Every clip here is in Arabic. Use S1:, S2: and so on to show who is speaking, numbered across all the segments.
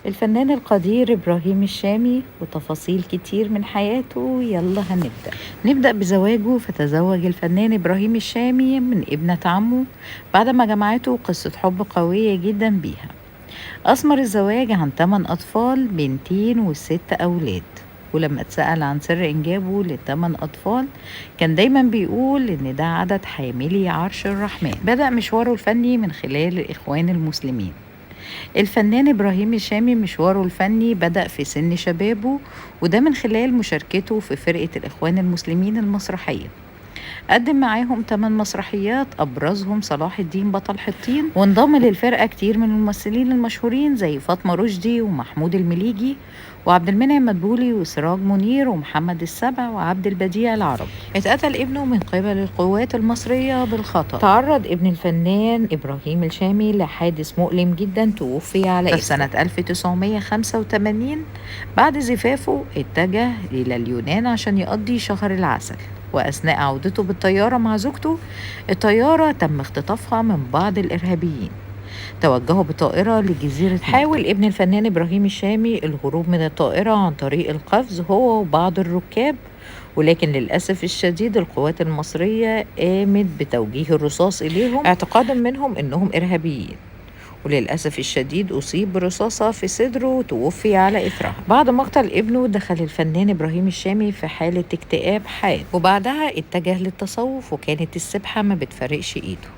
S1: الفنان القدير إبراهيم الشامي وتفاصيل كتير من حياته. يلا نبدأ بزواجه. فتزوج الفنان إبراهيم الشامي من ابنة عمه بعد ما جمعته قصة حب قوية جدا بيها. أثمر الزواج عن 8 أطفال، بنتين و6 أولاد. ولما اتسأل عن سر إنجابه ل8 أطفال كان دايما بيقول إن ده عدد حاملي عرش الرحمن. بدأ مشواره الفني من خلال الإخوان المسلمين. الفنان إبراهيم الشامي مشواره الفني بدأ في سن شبابه، وده من خلال مشاركته في فرقة الإخوان المسلمين المسرحية. قدم معاهم 8 مسرحيات أبرزهم صلاح الدين بطل حطين، وانضم للفرقة كتير من الممثلين المشهورين زي فاطمة رشدي ومحمود المليجي وعبد المنعم مدبولي وسراج منير ومحمد السبع وعبد البديع العربي. اتقتل ابنه من قبل القوات المصرية بالخطأ. تعرض ابن الفنان إبراهيم الشامي لحادث مؤلم جدا، توفي على في سنة 1985. بعد زفافه اتجه إلى اليونان عشان يقضي شهر العسل، وأثناء عودته بالطيارة مع زوجته الطيارة تم اختطافها من بعض الإرهابيين. توجهوا بطائرة لجزيرة. حاول ابن الفنان إبراهيم الشامي الهروب من الطائرة عن طريق القفز هو وبعض الركاب، ولكن للأسف الشديد القوات المصرية قامت بتوجيه الرصاص إليهم اعتقادا منهم إنهم إرهابيين، وللأسف الشديد أصيب برصاصة في صدره وتوفي على إثرها. بعد مقتل ابنه دخل الفنان إبراهيم الشامي في حالة اكتئاب حاد، وبعدها اتجه للتصوف، وكانت السبحة ما بتفرقش إيده.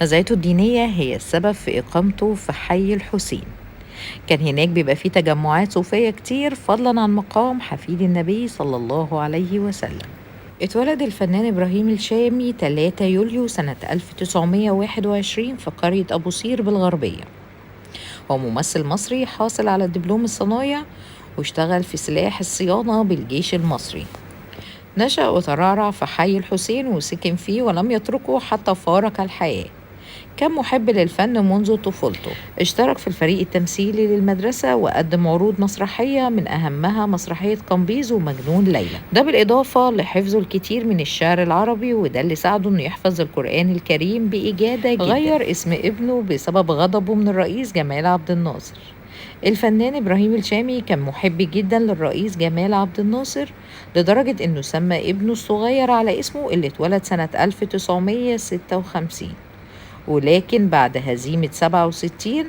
S1: نزعته الدينية هي السبب في إقامته في حي الحسين. كان هناك بيبقى فيه تجمعات صوفية كتير فضلا عن مقام حفيد النبي صلى الله عليه وسلم. اتولد الفنان إبراهيم الشامي 3 يوليو سنة 1921 في قرية أبو صير بالغربية. هو ممثل مصري حاصل على الدبلوم الصنايع، واشتغل في سلاح الصيانة بالجيش المصري. نشأ وترعرع في حي الحسين وسكن فيه ولم يتركه حتى فارق الحياة. كان محب للفن منذ طفولته. اشترك في الفريق التمثيلي للمدرسة وقدم عروض مسرحية من أهمها مسرحية قمبيز ومجنون ليلى، ده بالإضافة لحفظه الكثير من الشعر العربي، وده اللي ساعده إنه يحفظ القرآن الكريم بإجادة جدا. غير اسم ابنه بسبب غضبه من الرئيس جمال عبد الناصر. الفنان إبراهيم الشامي كان محب جدا للرئيس جمال عبد الناصر لدرجة إنه سمى ابنه الصغير على اسمه اللي اتولد سنة 1956. ولكن بعد هزيمة 67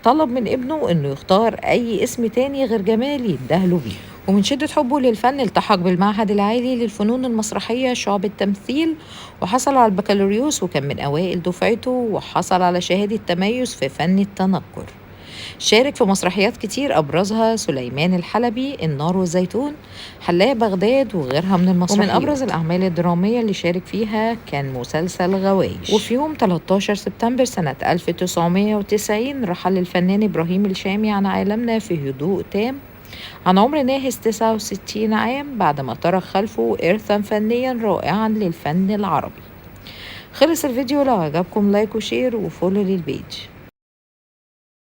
S1: طلب من ابنه إنه يختار أي اسم تاني غير جمال يندهله بيه. ومن شدة حبه للفن التحق بالمعهد العالي للفنون المسرحية شعبة تمثيل، وحصل على البكالوريوس، وكان من أوائل دفعته، وحصل على شهادة تميز في فن التنكر. شارك في مسرحيات كتير أبرزها سليمان الحلبي، النار والزيتون، حلاق بغداد، وغيرها من المسرحيات. ومن أبرز الأعمال الدرامية اللي شارك فيها كان مسلسل غوايش. وفي يوم 13 سبتمبر سنة 1990 رحل الفنان إبراهيم الشامي عن عالمنا في هدوء تام عن عمر ناهز 69 عام، بعد ما ترك خلفه إرثا فنيا رائعا للفن العربي. خلص الفيديو، لو عجبكم لايك وشير وفولو للبيج.